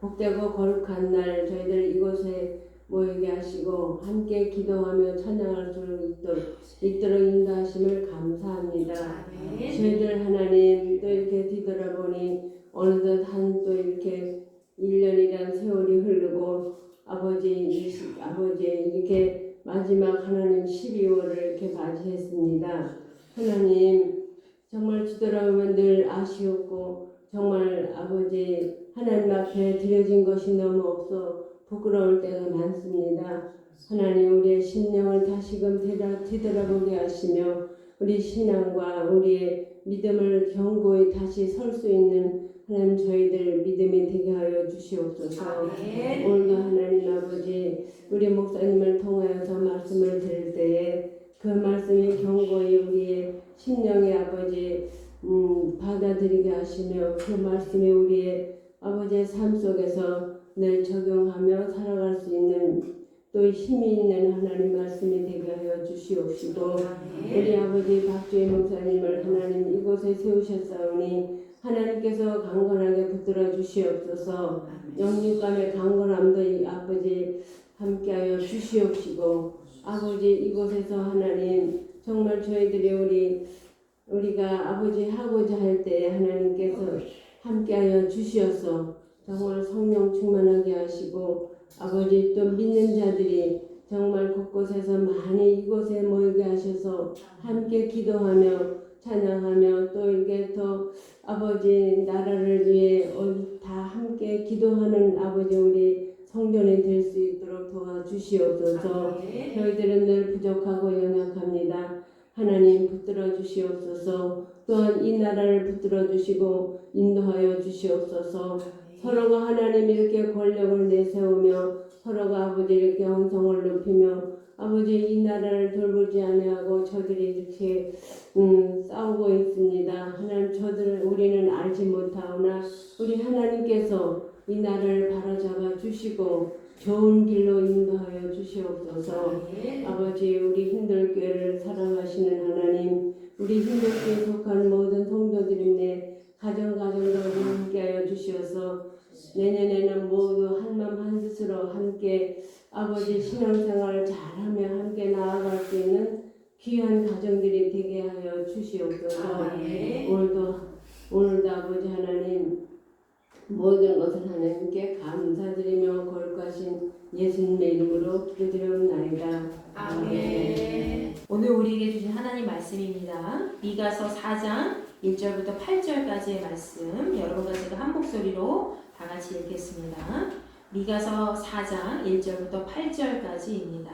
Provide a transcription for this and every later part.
복되고 거룩한 날 저희들 이곳에 모이게 하시고 함께 기도하며 찬양할 수 있도록 인도하심을 감사합니다. 저희들 하나님 또 이렇게 뒤돌아보니 어느덧 한 또 이렇게 1년이란 세월이 흐르고 아버지 이렇게 마지막 하나님 12월을 이렇게 맞이했습니다. 하나님 정말 뒤돌아보면 늘 아쉬웠고 정말 아버지 하나님 앞에 드려진 것이 너무 없어 부끄러울 때가 많습니다. 하나님 우리의 심령을 다시금 뒤돌아보게 하시며 우리 신앙과 우리의 믿음을 견고히 다시 설 수 있는 하나님 저희들 믿음이 되게 하여 주시옵소서. 오늘도 하나님 아버지 우리 목사님을 통하여서 말씀을 들을 때에 그 말씀이 견고히 우리의 심령의 아버지 받아들이게 하시며 그 말씀이 우리의 아버지의 삶 속에서 늘 적용하며 살아갈 수 있는 또 힘이 있는 하나님 말씀이 되게 하여 주시옵시고 우리 아버지 박주희 목사님을 하나님 이곳에 세우셨사오니 하나님께서 강건하게 붙들어 주시옵소서. 영육간의 강건함도 이 아버지 함께하여 주시옵시고 아버지 이곳에서 하나님 정말 저희들이 우리가 아버지 하고자 할 때 하나님께서 함께하여 주시어서 정말 성령 충만하게 하시고 아버지 또 믿는 자들이 정말 곳곳에서 많이 이곳에 모이게 하셔서 함께 기도하며 찬양하며 또 이렇게 더 아버지 나라를 위해 다 함께 기도하는 아버지 우리 성전이 될 수 있도록 도와주시옵소서. 저희들은 늘 부족하고 연약합니다. 하나님 붙들어 주시옵소서. 또한 이 나라를 붙들어 주시고 인도하여 주시옵소서. 서로가 하나님 이렇게 권력을 내세우며 서로가 아버지 이렇게 언성을 높이며 아버지 이 나라를 돌보지 아니하고 저들이 이렇게 싸우고 있습니다. 하나님 우리는 알지 못하오나 우리 하나님께서 이 나라를 바로잡아 주시고 좋은 길로 인도하여 주시옵소서. 아버지 우리 hin들교회를 사랑하시는 하나님 우리 hin들교회에 속한 모든 성도들인데 가정가정도 함께하여 주시어서 내년에는 모두 한마음 한뜻으로 함께 아버지 신앙생활을 잘하며 함께 나아갈 수 있는 귀한 가정들이 되게 하여 주시옵소서. 오늘도 아버지 하나님 모든 것을 하나님께 감사드리며 거룩하신 예수님의 이름으로 기도드리옵나이다. 아멘. 오늘 우리에게 주신 하나님 말씀입니다. 미가서 4장 1절부터 8절까지의 말씀 여러분과 제가 한 목소리로 다 같이 읽겠습니다. 미가서 4장 1절부터 8절까지입니다.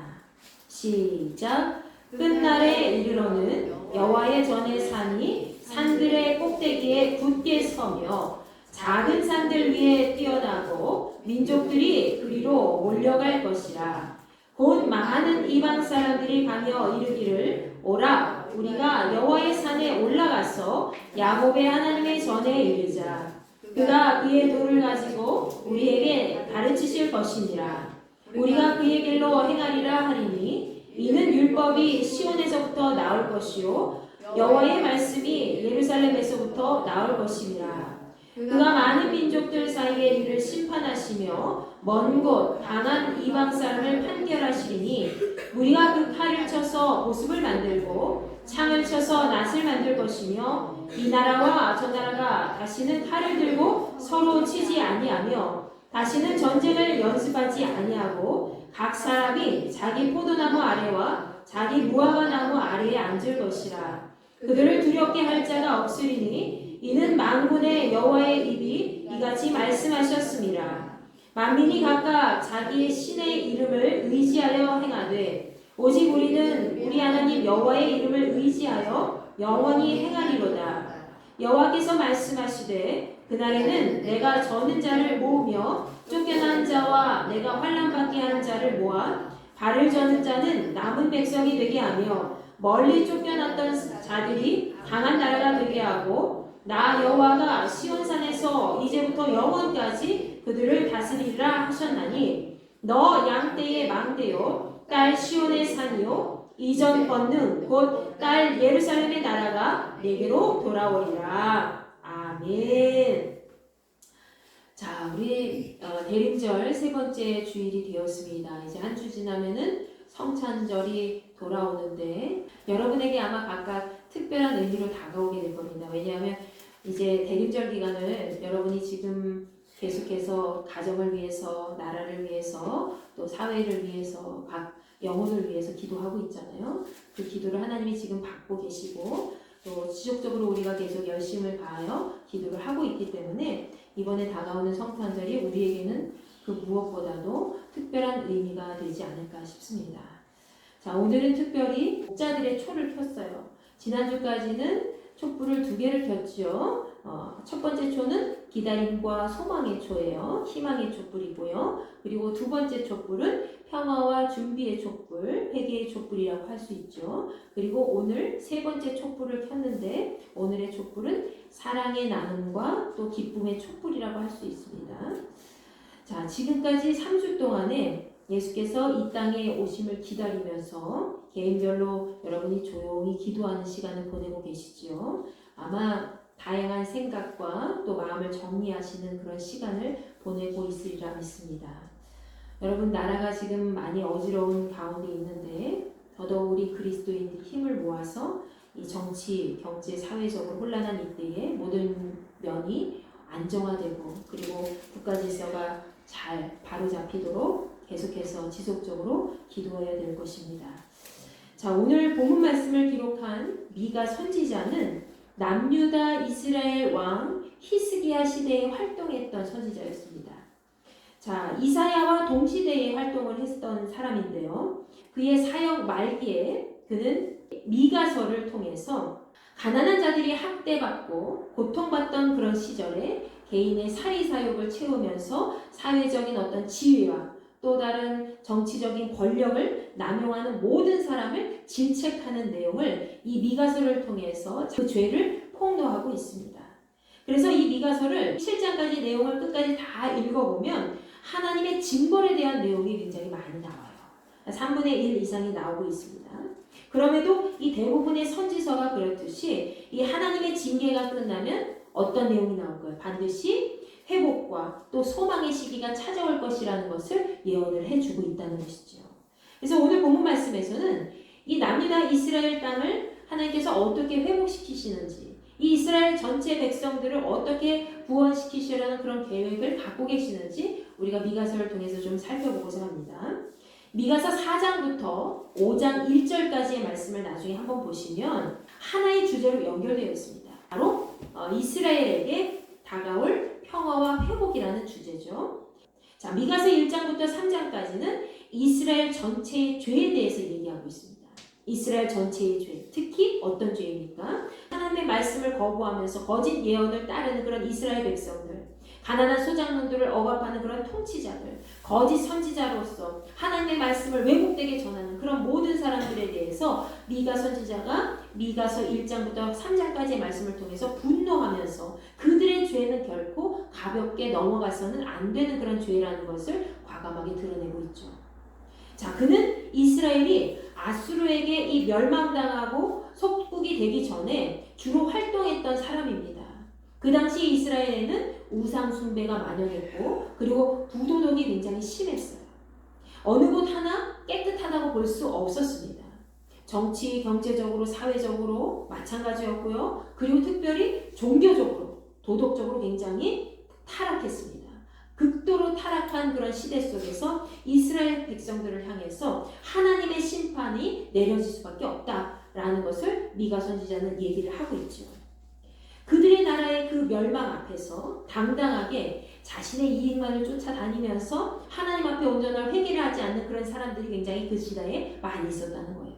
시작. 끝날에 이르러는 여호와의 전의 산이 산들의 꼭대기에 굳게 서며 작은 산들 위에 뛰어나고 민족들이 그리로 몰려갈 것이라. 곧 많은 이방 사람들이 가며 이르기를 오라 우리가 여호와의 산에 올라가서 야곱의 하나님의 전에 이르자. 그가 그의 돌을 가지고 우리에게 가르치실 것이니라. 우리가 그의 길로 행하리라 하리니 이는 율법이 시온에서부터 나올 것이요 여호와의 말씀이 예루살렘에서부터 나올 것이니라. 그가 많은 민족들 사이에 이를 심판하시며 먼 곳 강한 이방 사람을 판결하시리니 우리가 그 칼을 쳐서 보습을 만들고 창을 쳐서 낫을 만들 것이며 이 나라와 저 나라가 다시는 칼을 들고 서로 치지 아니하며 다시는 전쟁을 연습하지 아니하고 각 사람이 자기 포도나무 아래와 자기 무화과 나무 아래에 앉을 것이라. 그들을 두렵게 할 자가 없으리니 이는 만군의 여호와의 입이 이같이 말씀하셨습니다. 만민이 각각 자기의 신의 이름을 의지하여 행하되 오직 우리는 우리 하나님 여호와의 이름을 의지하여 영원히 행하리로다. 여호와께서 말씀하시되 그날에는 내가 저는 자를 모으며 쫓겨난 자와 내가 환난받게 하는 자를 모아 발을 저는 자는 남은 백성이 되게 하며 멀리 쫓겨났던 자들이 강한 나라가 되게 하고 나 여호와가 시온산에서 이제부터 영원까지 그들을 다스리리라 하셨나니 너 양떼의 망대요 딸 시온의 산이요 이전 권능 곧 딸 예루살렘의 나라가 내게로 돌아오리라. 아멘. 자, 자, 우리 대림절 세 번째 주일이 되었습니다. 이제 한 주 지나면은 성찬절이 돌아오는데 여러분에게 아마 각각 특별한 의미로 다가오게 될 겁니다. 왜냐하면 이제 대림절 기간을 여러분이 지금 계속해서 가정을 위해서, 나라를 위해서, 또 사회를 위해서, 각 영혼을 위해서 기도하고 있잖아요. 그 기도를 하나님이 지금 받고 계시고 또 지속적으로 우리가 계속 열심을 가하여 기도를 하고 있기 때문에 이번에 다가오는 성탄절이 우리에게는 그 무엇보다도 특별한 의미가 되지 않을까 싶습니다. 자, 오늘은 특별히 목자들의 초를 켰어요. 지난주까지는 촛불을 2개를 켰죠. 첫 번째 초는 기다림과 소망의 초예요. 희망의 촛불이고요. 그리고 두 번째 촛불은 평화와 준비의 촛불, 회개의 촛불이라고 할 수 있죠. 그리고 오늘 세 번째 촛불을 켰는데 오늘의 촛불은 사랑의 나눔과 또 기쁨의 촛불이라고 할 수 있습니다. 자, 지금까지 3주 동안에 예수께서 이 땅에 오심을 기다리면서 개인별로 여러분이 조용히 기도하는 시간을 보내고 계시지요. 아마 다양한 생각과 또 마음을 정리하시는 그런 시간을 보내고 있으리라 믿습니다. 여러분, 나라가 지금 많이 어지러운 가운데 있는데 더더욱 우리 그리스도인들이 힘을 모아서 이 정치, 경제, 사회적으로 혼란한 이때에 모든 면이 안정화되고 그리고 국가 질서가 잘 바로잡히도록 계속해서 지속적으로 기도해야 될 것입니다. 자, 오늘 본문 말씀을 기록한 미가 선지자는 남유다 이스라엘 왕 히스기야 시대에 활동했던 선지자였습니다. 자, 이사야와 동시대에 활동을 했던 사람인데요. 그의 사역 말기에 그는 미가서를 통해서 가난한 자들이 학대받고 고통받던 그런 시절에 개인의 사리사욕을 채우면서 사회적인 어떤 지위와 또 다른 정치적인 권력을 남용하는 모든 사람을 질책하는 내용을 이 미가서를 통해서 그 죄를 폭로하고 있습니다. 그래서 이 미가서를 7장까지 내용을 끝까지 다 읽어보면 하나님의 징벌에 대한 내용이 굉장히 많이 나와요. 3분의 1 이상이 나오고 있습니다. 그럼에도 이 대부분의 선지서가 그렇듯이 이 하나님의 징계가 끝나면 어떤 내용이 나올까요? 반드시 회복과 또 소망의 시기가 찾아올 것이라는 것을 예언을 해주고 있다는 것이죠. 그래서 오늘 본문 말씀에서는 이 남유다 이스라엘 땅을 하나님께서 어떻게 회복시키시는지, 이 이스라엘 전체 백성들을 어떻게 구원시키시려는 그런 계획을 갖고 계시는지 우리가 미가서를 통해서 좀 살펴보고자 합니다. 미가서 4장부터 5장 1절까지의 말씀을 나중에 한번 보시면 하나의 주제로 연결되어 있습니다. 바로 이스라엘에게 다가올 평화와 회복이라는 주제죠. 자, 미가서 1장부터 3장까지는 이스라엘 전체의 죄에 대해서 얘기하고 있습니다. 이스라엘 전체의 죄, 특히 어떤 죄입니까? 하나님의 말씀을 거부하면서 거짓 예언을 따르는 그런 이스라엘 백성들, 가난한 소장농들을 억압하는 그런 통치자들, 거짓 선지자로서 하나님의 말씀을 왜곡되게 전하는 그런 모든 사람들에 대해서 미가 선지자가 미가서 1장부터 3장까지의 말씀을 통해서 분노하면서 그들의 죄는 결코 가볍게 넘어가서는 안 되는 그런 죄라는 것을 과감하게 드러내고 있죠. 자, 그는 이스라엘이 아수르에게 이 멸망당하고 속국이 되기 전에 주로 활동했던 사람입니다. 그 당시 이스라엘에는 우상 숭배가 만연했고 그리고 부도덕이 굉장히 심했어요. 어느 곳 하나 깨끗하다고 볼 수 없었습니다. 정치, 경제적으로, 사회적으로 마찬가지였고요. 그리고 특별히 종교적으로, 도덕적으로 굉장히 타락했습니다. 극도로 타락한 그런 시대 속에서 이스라엘 백성들을 향해서 하나님의 심판이 내려질 수밖에 없다라는 것을 미가 선지자는 얘기를 하고 있죠. 그들의 나라의 그 멸망 앞에서 당당하게 자신의 이익만을 쫓아다니면서 하나님 앞에 온전한 회개를 하지 않는 그런 사람들이 굉장히 그 시대에 많이 있었다는 거예요.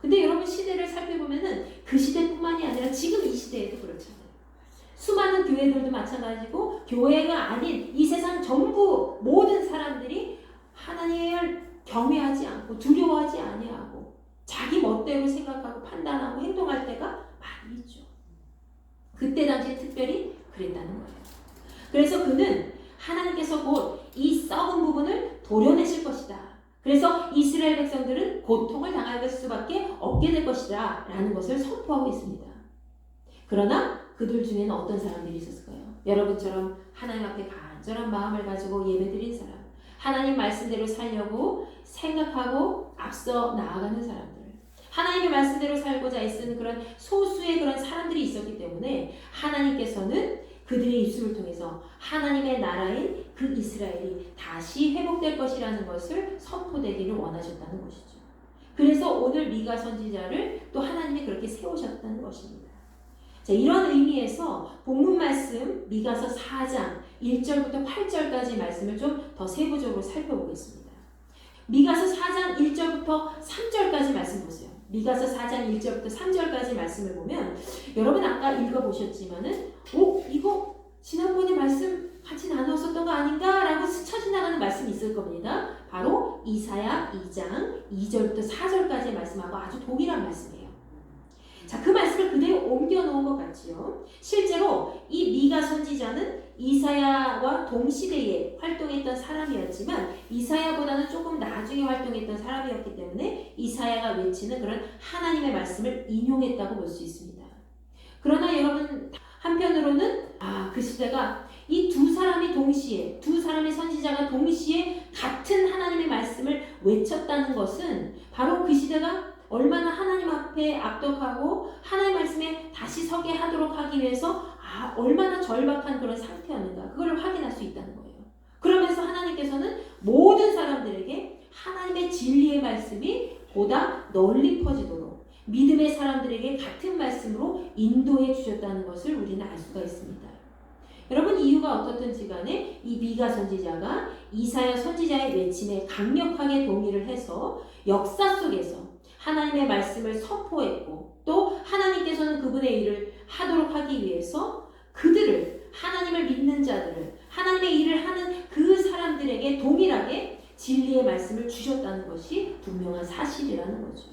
근데 여러분 시대를 살펴보면은 그 시대뿐만이 아니라 지금 이 시대에도 그렇잖아요. 수많은 교회들도 마찬가지고 교회가 아닌 이 세상 전부 모든 사람들이 하나님을 경외하지 않고 두려워하지 아니하고 자기 멋대로 생각하고 판단하고 행동할 때가 많이 있죠. 그때 당시에 특별히 그랬다는 거예요. 그래서 그는 하나님께서 곧 이 썩은 부분을 도려내실 것이다. 그래서 이스라엘 백성들은 고통을 당할 수밖에 없게 될 것이다 라는 것을 선포하고 있습니다. 그러나 그들 중에는 어떤 사람들이 있었을까요? 여러분처럼 하나님 앞에 가는 간절한 마음을 가지고 예배드린 사람, 하나님 말씀대로 살려고 생각하고 앞서 나아가는 사람들, 하나님의 말씀대로 살고자 애쓰는 그런 소수의 그런 사람들이 있었기 때문에 하나님께서는 그들의 입술을 통해서 하나님의 나라인 그 이스라엘이 다시 회복될 것이라는 것을 선포되기를 원하셨다는 것이죠. 그래서 오늘 미가 선지자를 또 하나님이 그렇게 세우셨다는 것입니다. 자, 이런 의미에서 본문 말씀 미가서 4장 1절부터 8절까지 말씀을 좀 더 세부적으로 살펴보겠습니다. 미가서 4장 1절부터 3절까지 말씀 보세요. 미가서 4장 1절부터 3절까지 말씀을 보면 여러분 아까 읽어보셨지만은 이거 지난번에 말씀 같이 나눴었던 거 아닌가? 라고 스쳐 지나가는 말씀이 있을 겁니다. 바로 이사야 2장 2절부터 4절까지의 말씀하고 아주 동일한 말씀이에요. 자, 그 말씀을 그대로 옮겨 놓은 것 같지요. 실제로 이 미가 선지자는 이사야와 동시대에 활동했던 사람이었지만 이사야보다는 조금 나중에 활동했던 사람이었기 때문에 이사야가 외치는 그런 하나님의 말씀을 인용했다고 볼 수 있습니다. 그러나 여러분 한편으로는 그 시대가 이 두 사람이 동시에 두 사람의 선지자가 동시에 같은 하나님의 말씀을 외쳤다는 것은 바로 그 시대가 얼마나 하나님 앞에 압독하고 하나님 말씀에 다시 서게 하도록 하기 위해서 얼마나 절박한 그런 상태였는가 그걸 확인할 수 있다는 거예요. 그러면서 하나님께서는 모든 사람들에게 하나님의 진리의 말씀이 보다 널리 퍼지도록 믿음의 사람들에게 같은 말씀으로 인도해 주셨다는 것을 우리는 알 수가 있습니다. 여러분 이유가 어떻든지 간에 이 미가 선지자가 이사야 선지자의 외침에 강력하게 동의를 해서 역사 속에서 하나님의 말씀을 선포했고 또 하나님께서는 그분의 일을 하도록 하기 위해서 그들을 하나님을 믿는 자들을 하나님의 일을 하는 그 사람들에게 동일하게 진리의 말씀을 주셨다는 것이 분명한 사실이라는 거죠.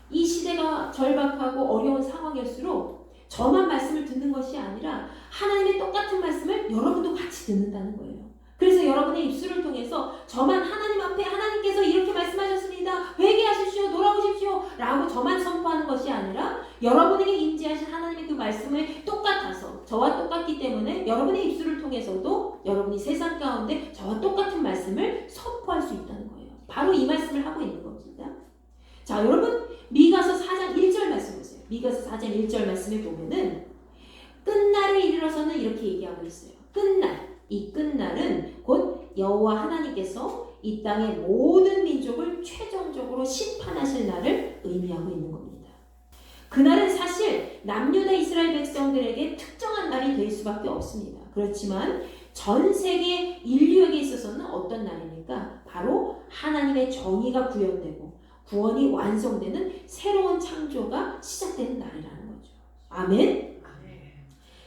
이 시대가 절박하고 어려운 상황일수록 저만 말씀을 듣는 것이 아니라 하나님의 똑같은 말씀을 여러분도 같이 듣는다는 거예요. 그래서 여러분의 입술을 통해서 저만 하나님 앞에 하나님께서 이렇게 말씀하셨습니다. 회개하십시오. 돌아오십시오. 라고 저만 선포하는 것이 아니라 여러분에게 임재하신 하나님의 그 말씀을 똑같아서 저와 똑같기 때문에 여러분의 입술을 통해서도 여러분이 세상 가운데 저와 똑같은 말씀을 선포할 수 있다는 거예요. 바로 이 말씀을 하고 있는 겁니다. 자, 여러분 미가서 4장 1절 말씀 보세요. 미가서 4장 1절 말씀에 보면은 끝날에 이르러서는 이렇게 얘기하고 있어요. 끝날. 이 끝날은 곧 여호와 하나님께서 이 땅의 모든 민족을 최종적으로 심판하실 날을 의미하고 있는 겁니다. 그날은 사실 남유다 이스라엘 백성들에게 특정한 날이 될 수밖에 없습니다. 그렇지만 전 세계 인류에게 있어서는 어떤 날입니까? 바로 하나님의 정의가 구현되고 구원이 완성되는 새로운 창조가 시작되는 날이라는 거죠. 아멘?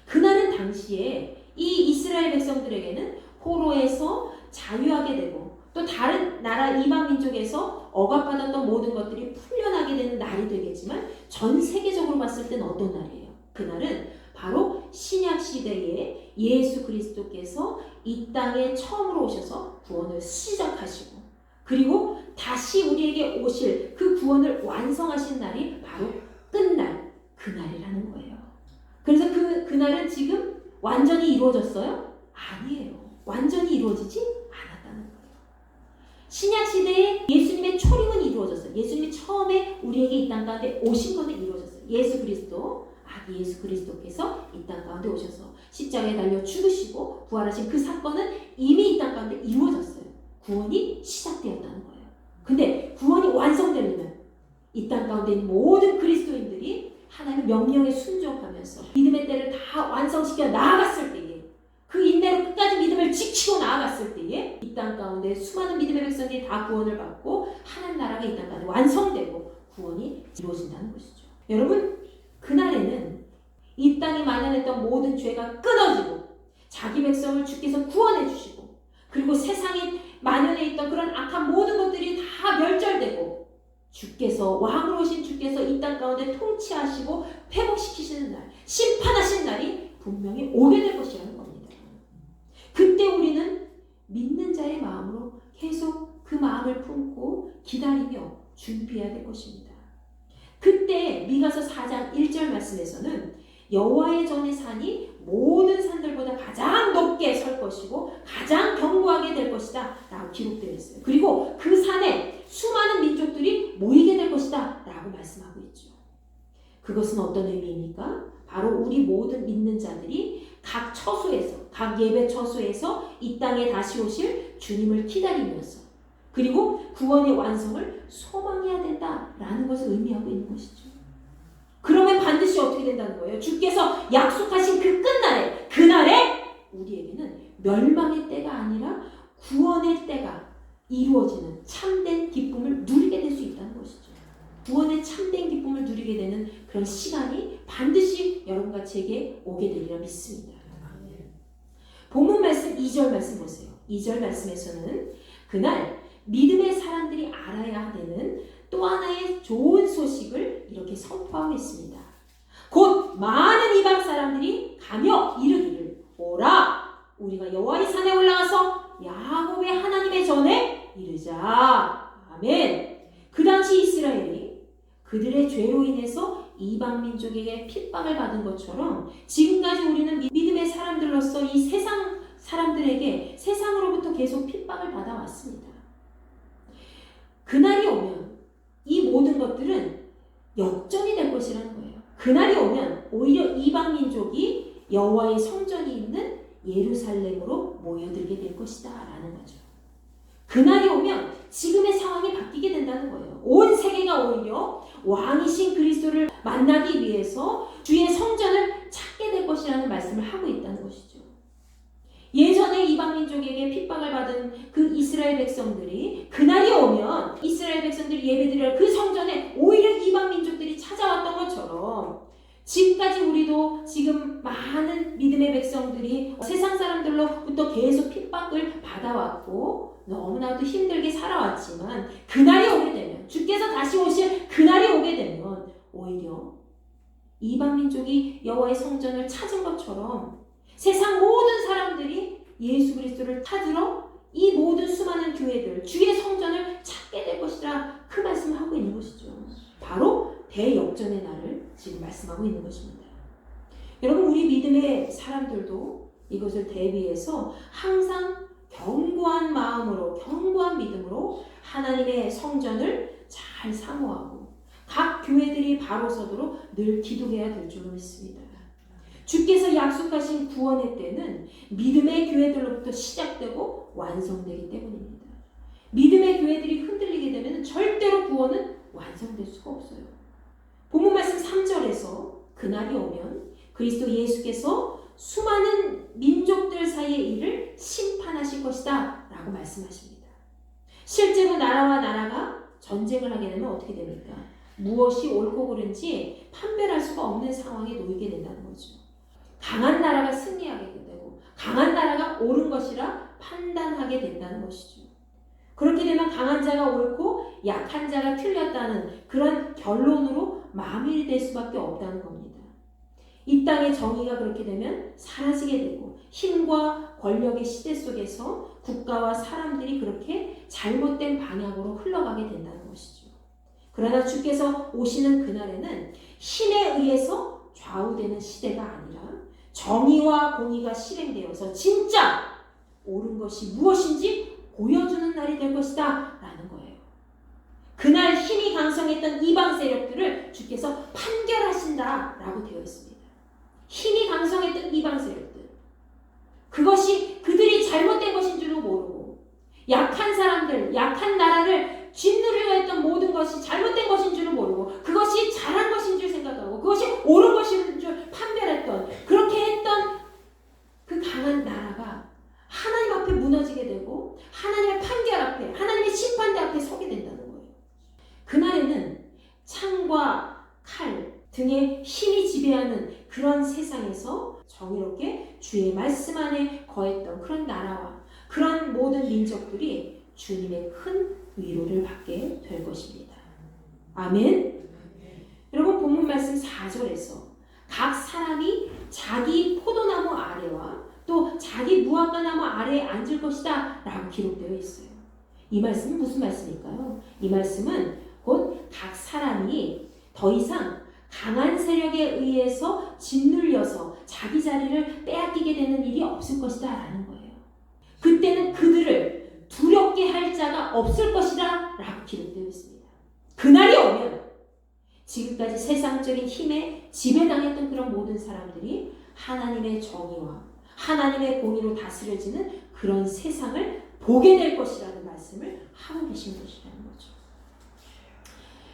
그날은 당시에 이 이스라엘 백성들에게는 포로에서 자유하게 되고 또 다른 나라 이방 민족에서 억압받았던 모든 것들이 풀려나게 되는 날이 되겠지만 전 세계적으로 봤을 때는 어떤 날이에요? 그날은 바로 신약 시대에 예수 그리스도께서 이 땅에 처음으로 오셔서 구원을 시작하시고 그리고 다시 우리에게 오실 그 구원을 완성하신 날이 바로 끝날 그날이라는 거예요. 그래서 그날은 지금 완전히 이루어졌어요? 아니에요. 완전히 이루어지지 않았다는 거예요. 신약 시대에 예수님의 초림은 이루어졌어요. 예수님이 처음에 우리에게 이 땅 가운데 오신 것은 이루어졌어요. 예수 그리스도, 예수 그리스도께서 이 땅 가운데 오셔서 십자가에 달려 죽으시고 부활하신 그 사건은 이미 이 땅 가운데 이루어졌어요. 구원이 시작되었다는 거예요. 근데 구원이 완성되려면 이 땅 가운데 있는 모든 그리스도인들이 하나님의 명령에 순종하면서 믿음의 때를 다 완성시켜 나아갔을 때에 그 인내로 끝까지 믿음을 지키고 나아갔을 때에 이 땅 가운데 수많은 믿음의 백성들이 다 구원을 받고 하나님 나라가 이 땅 가운데 완성되고 구원이 이루어진다는 것이죠. 여러분 그날에는 이 땅에 만연했던 모든 죄가 끊어지고 자기 백성을 주께서 구원해 주시고 그리고 세상에 만연해 있던 그런 악한 모든 것들이 다 멸절되고 주께서 왕으로 오신 주께서 이 땅 가운데 통치하시고 회복시키시는 날, 심판하신 날이 분명히 오게 될 것이라는 겁니다. 그때 우리는 믿는 자의 마음으로 계속 그 마음을 품고 기다리며 준비해야 될 것입니다. 그때 미가서 4장 1절 말씀에서는 여호와의 전에 산이 모든 산들보다 가장 높게 설 것이고 가장 견고하게 될 것이다 라고 기록되어 있어요. 그리고 그 산에 수많은 민족들이 모이게 될 것이다 라고 말씀하고 있죠. 그것은 어떤 의미입니까? 바로 우리 모든 믿는 자들이 각 처소에서, 각 예배 처소에서 이 땅에 다시 오실 주님을 기다리면서 그리고 구원의 완성을 소망해야 된다라는 것을 의미하고 있는 것이죠. 그러면 반드시 어떻게 된다는 거예요? 주께서 약속하신 그 끝날에, 그날에 우리에게는 멸망의 때가 아니라 구원의 때가 이루어지는 참된 기쁨을 누리게 될 수 있다는 것이죠. 구원의 참된 기쁨을 누리게 되는 그런 시간이 반드시 여러분과 제게 오게 되리라 믿습니다. 본문 말씀 2절 말씀 보세요. 2절 말씀에서는 그날 믿음의 사람들이 알아야 되는 또 하나의 좋은 소식을 이렇게 선포하고 있습니다. 곧 많은 이방 사람들이 가며 이르기를 오라 우리가 여호와의 산에 올라가서 야곱의 하나님의 전에 이르자. 아멘. 그 당시 이스라엘이 그들의 죄로 인해서 이방 민족에게 핍박을 받은 것처럼 지금까지 우리는 믿음의 사람들로서 이 세상 사람들에게 세상으로부터 계속 핍박을 받아왔습니다. 그날이 오면 이 모든 것들은 역전이 될 것이라는 거예요. 그날이 오면 오히려 이방 민족이 여호와의 성전이 있는 예루살렘으로 모여들게 될 것이다 라는 거죠. 그날이 오면 지금의 상황이 바뀌게 된다는 거예요. 온 세계가 오히려 왕이신 그리스도를 만나기 위해서 주의 성전을 찾게 될 것이라는 말씀을 하고 있다는 것이죠. 예전에 이방 민족에게 핍박을 받은 그 이스라엘 백성들이 그날이 오면 이스라엘 백성들이 예배드릴 그 성전에 오히려 이방 민족들이 찾아왔던 것처럼 지금까지 우리도 지금 많은 믿음의 백성들이 세상 사람들로부터 계속 핍박을 받아왔고 너무나도 힘들게 살아왔지만 그날이 오게 되면 주께서 다시 오실 그날이 오게 되면 오히려 이방 민족이 여호와의 성전을 찾은 것처럼 세상 모든 사람들이 예수 그리스도를 찾으러 이 모든 수많은 교회들 주의 성전을 찾게 될 것이라 그 말씀을 하고 있는 것이죠. 바로 대역전의 날을 지금 말씀하고 있는 것입니다. 여러분 우리 믿음의 사람들도 이것을 대비해서 항상 견고한 마음으로 견고한 믿음으로 하나님의 성전을 잘 사모하고 각 교회들이 바로 서도록 늘 기도해야 될 줄로 믿습니다. 주께서 약속하신 구원의 때는 믿음의 교회들로부터 시작되고 완성되기 때문입니다. 믿음의 교회들이 흔들리게 되면 절대로 구원은 완성될 수가 없어요. 본문 말씀 3절에서 그날이 오면 그리스도 예수께서 수많은 민족들 사이의 일을 심판하실 것이다 라고 말씀하십니다. 실제로 나라와 나라가 전쟁을 하게 되면 어떻게 됩니까? 무엇이 옳고 그른지 판별할 수가 없는 상황에 놓이게 된다는 거죠. 강한 나라가 승리하게 되고 강한 나라가 옳은 것이라 판단하게 된다는 것이죠. 그렇게 되면 강한 자가 옳고 약한 자가 틀렸다는 그런 결론으로 마무리될 될 수밖에 없다는 겁니다. 이 땅의 정의가 그렇게 되면 사라지게 되고 힘과 권력의 시대 속에서 국가와 사람들이 그렇게 잘못된 방향으로 흘러가게 된다는 것이죠. 그러나 주께서 오시는 그날에는 힘에 의해서 좌우되는 시대가 아니라 정의와 공의가 실행되어서 진짜 옳은 것이 무엇인지 보여주는 날이 될 것이다 라는 거예요. 그날 힘이 강성했던 이방 세력들을 주께서 판결하신다 라고 되어 있습니다. 힘이 강성했던 이방 세력들, 그것이 그들이 잘못된 것인 줄도 모르고 약한 사람들, 약한 나라를 짓누르려 했던 모든 것이 잘못된 것인 줄을 모르고 그것이 잘한 것인 줄 생각하고 그것이 옳은 것인 줄 판별했던, 그렇게 했던 그 강한 나라가 하나님 앞에 무너지게 되고 하나님의 판결 앞에, 하나님의 심판대 앞에 서게 된다는 거예요. 그날에는 창과 칼 등의 힘이 지배하는 그런 세상에서 정의롭게 주의 말씀 안에 거했던 그런 나라와 그런 모든 민족들이 주님의 큰 위로를 받게 될 것입니다. 아멘. 여러분 본문 말씀 4절에서 각 사람이 자기 포도나무 아래와 또 자기 무화과나무 아래에 앉을 것이다 라고 기록되어 있어요. 이 말씀은 무슨 말씀일까요? 이 말씀은 곧 각 사람이 더 이상 강한 세력에 의해서 짓눌려서 자기 자리를 빼앗기게 되는 일이 없을 것이다 라는 거예요. 그때는 그들을 두렵게 할 자가 없을 것이다 라고 기록되어 있습니다. 그날이 오면 지금까지 세상적인 힘에 지배당했던 그런 모든 사람들이 하나님의 정의와 하나님의 공의로 다스려지는 그런 세상을 보게 될 것이라는 말씀을 하고 계신 것이라는 거죠.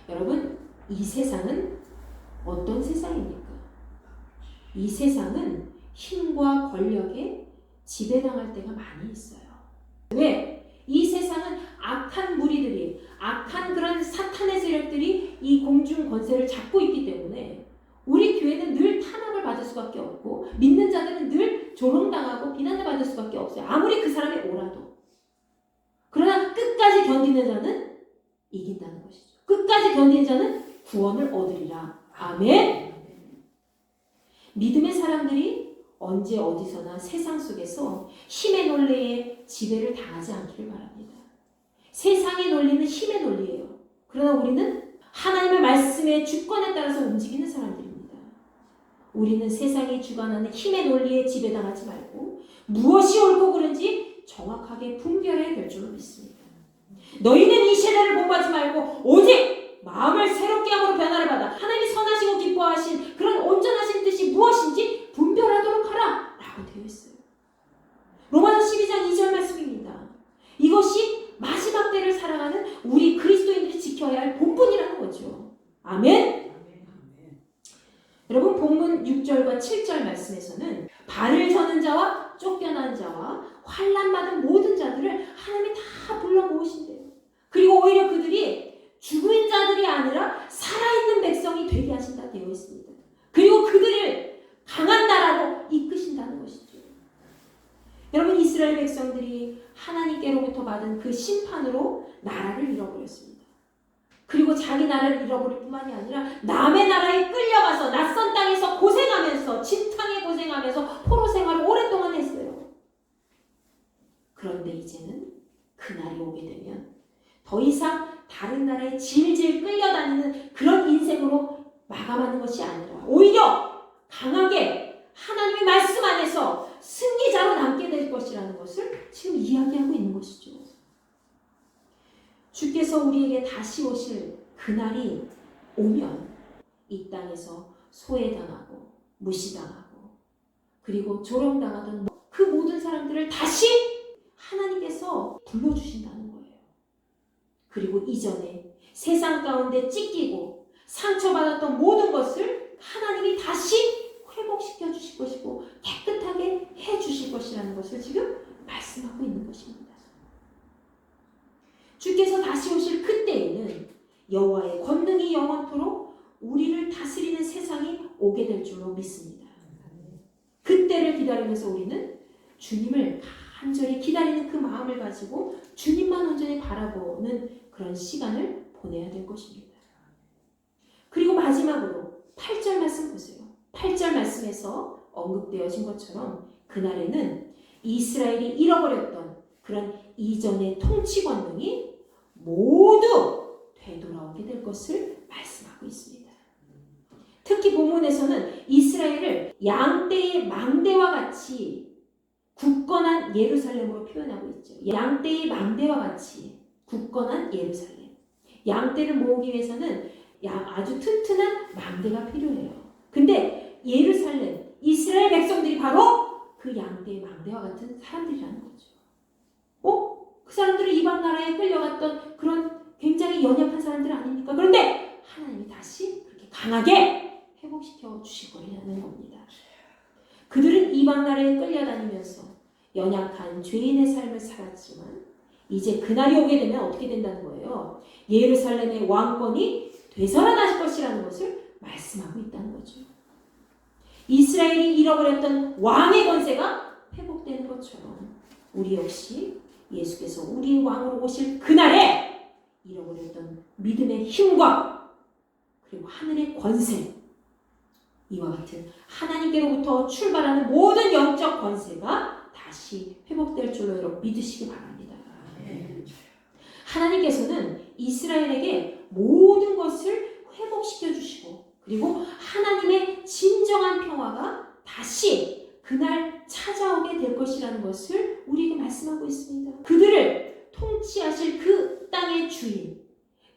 여러분, 이 세상은 어떤 세상입니까? 이 세상은 힘과 권력에 지배당할 때가 많이 있어요. 왜? 이 세상은 악한 무리들이, 악한 그런 사탄의 세력들이 이 공중 권세를 잡고 있기 때문에 우리 교회는 늘 탄압을 받을 수밖에 없고 믿는 자들은 늘 조롱당하고 비난을 받을 수밖에 없어요. 아무리 그 사람이 오라도. 그러나 끝까지 견디는 자는 이긴다는 것이죠. 끝까지 견디는 자는 구원을 얻으리라. 아멘. 믿음의 사람들이 언제 어디서나 세상 속에서 힘의 논리에 지배를 당하지 않기를 바랍니다. 세상의 논리는 힘의 논리예요. 그러나 우리는 하나님의 말씀의 주권에 따라서 움직이는 사람들입니다. 우리는 세상이 주관하는 힘의 논리에 지배당하지 말고 무엇이 옳고 그른지 정확하게 분별해야 될 줄로 믿습니다. 너희는 이 세대를 본받지 말고 오직 마음을 새롭게 함으로 변화를 받아 하나님이 선하시고 기뻐하신 그런 온전하신 뜻이 무엇인지 분별하도록 하라 라고 되어 있어요. 로마서 12장 2절 말씀입니다. 이것이 마지막 때를 살아가는 우리 그리스도인들이 지켜야 할 본분이라는 거죠. 아멘. 여러분, 본문 6절과 7절 말씀에서는 발을 저는 자와 쫓겨난 자와 환난받은 모든 자들을 하나님이 다 불러 모으신대요. 그리고 오히려 그들이 죽은 자들이 아니라 살아있는 백성이 되게 하신다 되어 있습니다. 그리고 그들을 강한 나라로 이끄신다는 것이죠. 여러분, 이스라엘 백성들이 하나님께로부터 받은 그 심판으로 나라를 잃어버렸습니다. 그리고 자기 나라를 잃어버릴 뿐만이 아니라 남의 나라에 끌려가서 낯선 땅에서 고생하면서 진탕에 고생하면서 포로 생활을 오랫동안 했어요. 그런데 이제는 그날이 오게 되면 더 이상 다른 나라에 질질 끌려다니는 그런 인생으로 마감하는 것이 아니라 오히려 강하게 하나님의 말씀 안에서 승리자로 남게 될 것이라는 것을 지금 이야기하고 있는 것이죠. 주께서 우리에게 다시 오실 그날이 오면 이 땅에서 소외당하고 무시당하고 그리고 조롱당하던 그 모든 사람들을 다시 하나님께서 불러주신다는 거예요. 그리고 이전에 세상 가운데 찢기고 상처받았던 모든 것을 하나님이 다시 회복시켜 주실 것이고 깨끗하게 해 주실 것이라는 것을 지금 말씀하고 있는 것입니다. 주께서 다시 오실 그때에는 여호와의 권능이 영원토록 우리를 다스리는 세상이 오게 될 줄로 믿습니다. 그때를 기다리면서 우리는 주님을 간절히 기다리는 그 마음을 가지고 주님만 온전히 바라보는 그런 시간을 보내야 될 것입니다. 그리고 마지막으로 8절 말씀 보세요. 8절 말씀에서 언급되어진 것처럼 그날에는 이스라엘이 잃어버렸던 그런 이전의 통치 권능이 모두 되돌아오게 될 것을 말씀하고 있습니다. 특히 본문에서는 이스라엘을 양떼의 망대와 같이 굳건한 예루살렘으로 표현하고 있죠. 양떼의 망대와 같이 굳건한 예루살렘. 양떼를 모으기 위해서는 아주 튼튼한 망대가 필요해요. 근데 예루살렘, 이스라엘 백성들이 바로 그 양떼의 망대와 같은 사람들이라는 거죠. 그 사람들은 이방 나라에 끌려갔던 그런 굉장히 연약한 사람들 아닙니까? 그런데 하나님이 다시 그렇게 강하게 회복시켜 주실 거라는 겁니다. 그들은 이방 나라에 끌려다니면서 연약한 죄인의 삶을 살았지만 이제 그날이 오게 되면 어떻게 된다는 거예요? 예루살렘의 왕권이 되살아나실 것이라는 것을 말씀하고 있다는 거죠. 이스라엘이 잃어버렸던 왕의 권세가 회복되는 것처럼 우리 역시 예수께서 우리 왕으로 오실 그날에 잃어버렸던 믿음의 힘과 그리고 하늘의 권세, 이와 같은 하나님께로부터 출발하는 모든 영적 권세가 다시 회복될 줄로 여러분 믿으시기 바랍니다. 하나님께서는 이스라엘에게 모든 것을 회복시켜 주시고 그리고 하나님의 진정한 평화가 다시 그날 찾아오게 될 것이라는 것을 우리에게 말씀하고 있습니다. 그들을 통치하실 그 땅의 주인,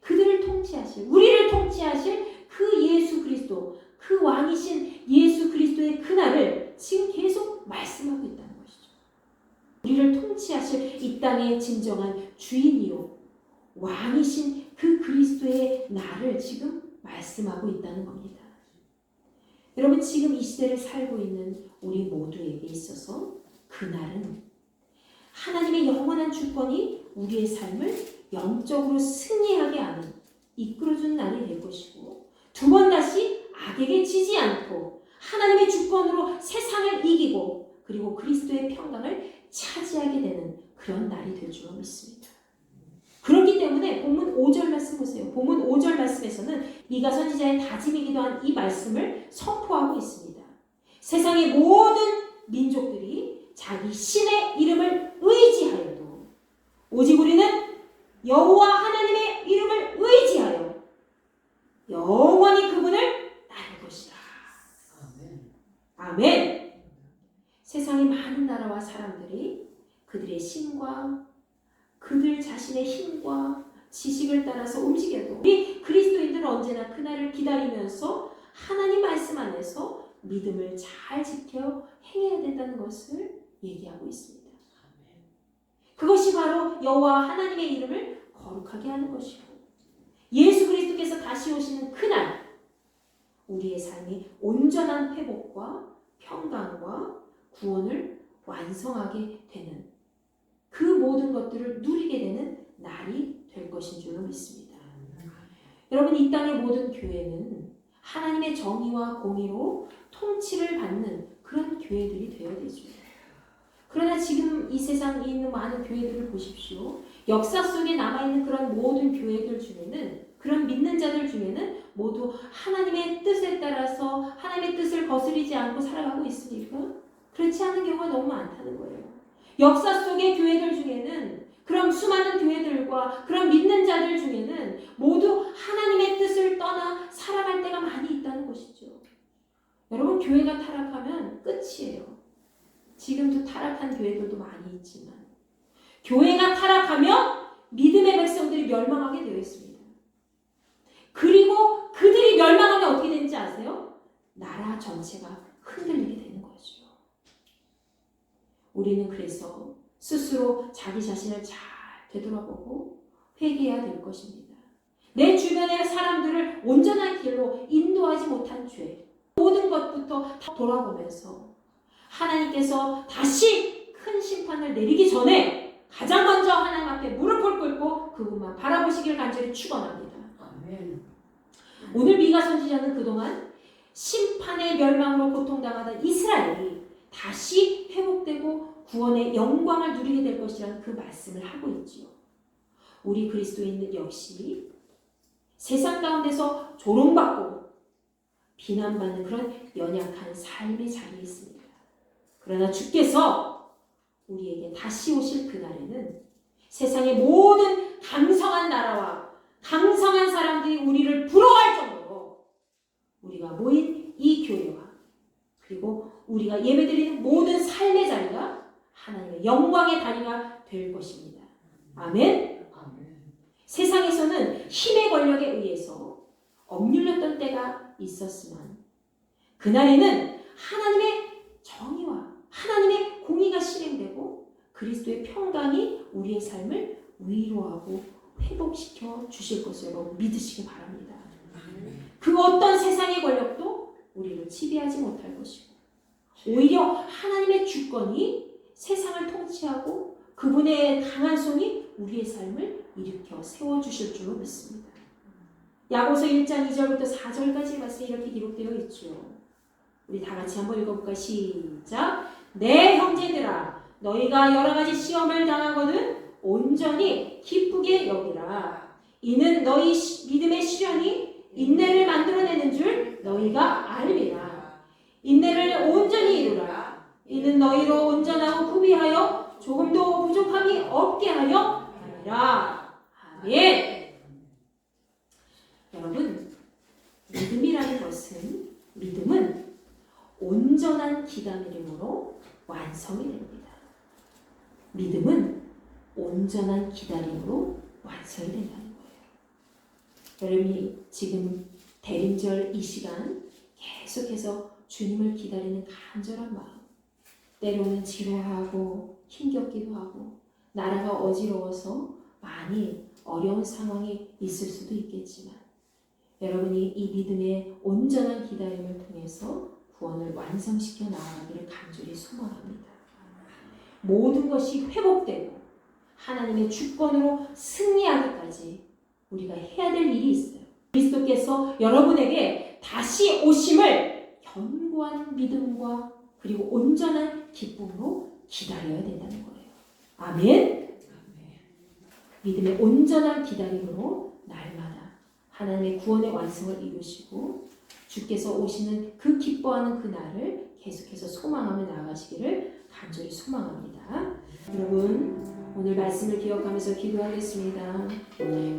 그들을 통치하실, 우리를 통치하실 그 예수 그리스도, 그 왕이신 예수 그리스도의 그날을 지금 계속 말씀하고 있다는 것이죠. 우리를 통치하실 이 땅의 진정한 주인이요 왕이신 그 그리스도의 날을 지금 말씀하고 있다는 겁니다. 여러분, 지금 이 시대를 살고 있는 우리 모두에게 있어서 그날은 하나님의 영원한 주권이 우리의 삶을 영적으로 승리하게 하는 이끌어주는 날이 될 것이고, 두 번 다시 악에게 지지 않고 하나님의 주권으로 세상을 이기고 그리고 그리스도의 평강을 차지하게 되는 그런 날이 될 줄로 믿습니다. 그렇기 때문에 본문 5절 말씀 보세요. 본문 5절 말씀에서는 미가 선지자의 다짐이기도 한 이 말씀을 선포하고 있습니다. 세상의 모든 민족들이 자기 신의 이름을 의지하여도 오직 우리는 여호와 하나님의 이름을 의지하여 영원히 그분을 따를 것이다. 아멘. 세상의 많은 나라와 사람들이 그들의 신과 그들 자신의 힘과 지식을 따라서 움직여도 우리 그리스도인들은 언제나 그날을 기다리면서 하나님 말씀 안에서 믿음을 잘 지켜 행해야 된다는 것을 얘기하고 있습니다. 그것이 바로 여호와 하나님의 이름을 거룩하게 하는 것이고, 예수 그리스도께서 다시 오시는 그날 우리의 삶이 온전한 회복과 평강과 구원을 완성하게 되는 그 모든 것들을 누리게 되는 날이 될 것인 줄로 믿습니다. 여러분, 이 땅의 모든 교회는 하나님의 정의와 공의로 통치를 받는 그런 교회들이 되어야 되죠. 그러나 지금 이 세상에 있는 많은 교회들을 보십시오. 역사 속에 남아있는 그런 모든 교회들 중에는, 그런 믿는 자들 중에는 모두 하나님의 뜻에 따라서 하나님의 뜻을 거스르지 않고 살아가고 있습니까? 그렇지 않은 경우가 너무 많다는 거예요. 역사 속의 교회들 중에는, 그런 수많은 교회들과 그런 믿는 자들 중에는 모두 하나님의 뜻을 떠나 살아갈 때가 많이 있다는 것이죠. 여러분, 교회가 타락하면 끝이에요. 지금도 타락한 교회들도 많이 있지만 교회가 타락하면 믿음의 백성들이 멸망하게 되어 있습니다. 그리고 그들이 멸망하면 어떻게 되는지 아세요? 나라 전체가 흔들리게 되는 거죠. 우리는 그래서 스스로 자기 자신을 잘 되돌아보고 회개해야 될 것입니다. 내 주변의 사람들을 온전한 길로 인도하지 못한 죄, 모든 것부터 다 돌아보면서 하나님께서 다시 큰 심판을 내리기 전에 가장 먼저 하나님 앞에 무릎을 꿇고 그분만 바라보시길 간절히 축원합니다. 아멘. 오늘 미가 선지자는 그동안 심판의 멸망으로 고통당하던 이스라엘이 다시 회복되고 구원의 영광을 누리게 될 것이라는 그 말씀을 하고 있지요. 우리 그리스도인들 역시 세상 가운데서 조롱받고 비난받는 그런 연약한 삶의 자리에 있습니다. 그러나 주께서 우리에게 다시 오실 그날에는 세상의 모든 강성한 나라와 강성한 사람들이 우리를 부러워할 정도로 우리가 모인 이 교회와 그리고 우리가 예배드리는 모든 삶의 자리가 하나님의 영광의 다리가 될 것입니다. 아멘. 세상에서는 힘의 권력에 의해서 억눌렸던 때가 있었지만 그날에는 하나님의 정의와 하나님의 공의가 실행되고 그리스도의 평강이 우리의 삶을 위로하고 회복시켜 주실 것을 여러분 믿으시기 바랍니다. 그 어떤 세상의 권력도 우리를 지배하지 못할 것이고 오히려 하나님의 주권이 세상을 통치하고 그분의 강한 손이 우리의 삶을 일으켜 세워주실 줄로 믿습니다. 야고보서 1장 2절부터 4절까지 말씀이 이렇게 기록되어 있죠. 우리 다 같이 한번 읽어볼까요? 시작. 내 형제들아 너희가 여러 가지 시험을 당하거든 온전히 기쁘게 여기라. 이는 너희 믿음의 시련이 인내를 만들어내는 줄 너희가 알미라. 인내를 온전히 이루라. 이는 너희로 온전하고 구비하여 조금도 부족함이 없게 하려 함이라. 아멘. 여러분, 믿음이라는 것은 온전한 기다림으로 완성이 됩니다. 믿음은 온전한 기다림으로 완성이 된다는 거예요. 여러분이 지금 대림절 이 시간 계속해서 주님을 기다리는 간절한 마음, 때로는 지루하고 힘겹기도 하고 나라가 어지러워서 많이 어려운 상황이 있을 수도 있겠지만 여러분이 이 믿음의 온전한 기다림을 통해서 구원을 완성시켜 나아가기를 간절히 소망합니다. 모든 것이 회복되고 하나님의 주권으로 승리하기까지 우리가 해야 될 일이 있어요. 그리스도께서 여러분에게 다시 오심을 견고한 믿음과 그리고 온전한 기쁨으로 기다려야 된다는 거예요. 아멘. 믿음의 온전한 기다림으로 날마다 하나님의 구원의 완성을 이루시고 주께서 오시는 그 기뻐하는 그 날을 계속해서 소망하며 나아가시기를 간절히 소망합니다. 여러분 오늘 말씀을 기억하면서 기도하겠습니다.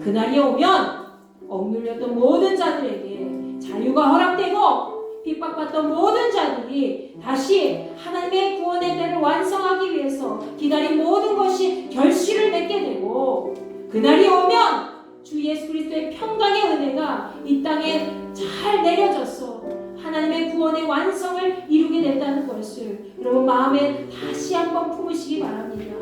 그날이 오면 억눌렸던 모든 자들에게 자유가 허락되고 핍박받던 모든 자들이 다시 하나님의 구원의 때를 완성하기 위해서 기다린 모든 것이 결실을 맺게 되고 그날이 오면 주 예수 그리스도의 평강의 은혜가 이 땅에 잘 내려져서 하나님의 구원의 완성을 이루게 된다는 것을 여러분 마음에 다시 한번 품으시기 바랍니다.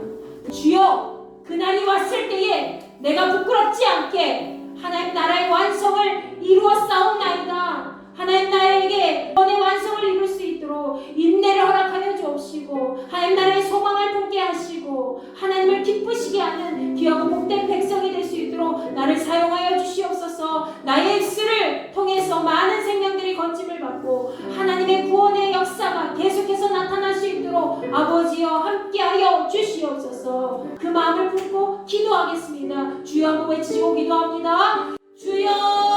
주여 그날이 왔을 때에 내가 부끄럽지 않게 하나님 나라의 완성을 이루어 싸움나이다. 하나님 나에게 구원의 완성을 이룰 수 있도록 인내를 허락하여 주옵시고 하나님 나라의 소망을 품게 하시고 하나님을 기쁘시게 하는 귀하고 복된 백성이 될 수 있도록 나를 사용하여 주시옵소서. 나의 입술을 통해서 많은 생명들이 건짐을 받고 하나님의 구원의 역사가 계속해서 나타날 수 있도록 아버지여 함께하여 주시옵소서. 그 마음을 품고 기도하겠습니다. 주여 한번 외치시고 기도합니다. 주여